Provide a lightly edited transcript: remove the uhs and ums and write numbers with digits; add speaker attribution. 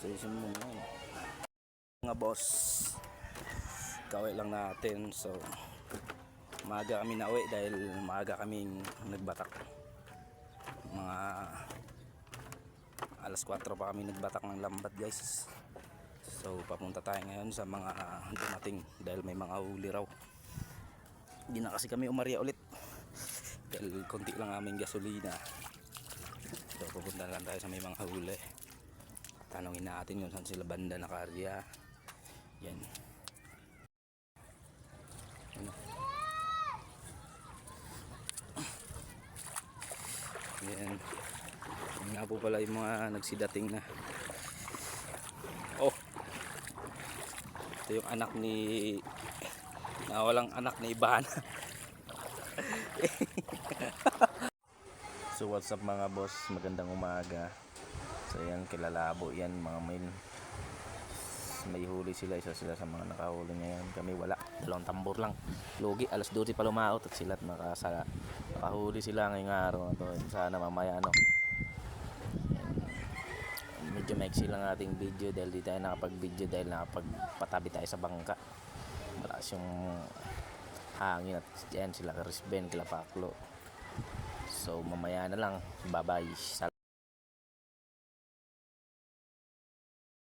Speaker 1: Station mo ngayon. Mga boss, kaway lang natin. So maaga kami nauwi dahil maaga kaming nagbatak. Mga alas 4 pa kami nagbatak ng lambat, guys. So papunta tayo ngayon sa mga dumating dahil may mga huli raw. Hindi na kasi kami umarya ulit dahil konti lang aming gasolina. So pupunta lang tayo sa may mga huli. Tanungin natin kung saan sila banda nakarya. Yan. Yan. Yan nga po pala yung mga nagsidating na. Oh, ito yung anak ni walang anak ni Iban. So what's up mga boss, magandang umaga. So yan, kilalabo yan mga main. May huli sila, isa sila sa mga nakahuli ngayon. Kami wala, dalawang tambor lang. Lugi, alas 12 pa lumaot at sila at nakahuli sila ngayong araw na to. Sana mamaya medyo maiksi lang ating video dahil di tayo nakapag-video dahil nakapagpatabi tayo sa bangka. Malakas yung hangin at yan sila Karisben, kila Paklo. So mamaya na lang, bye bye.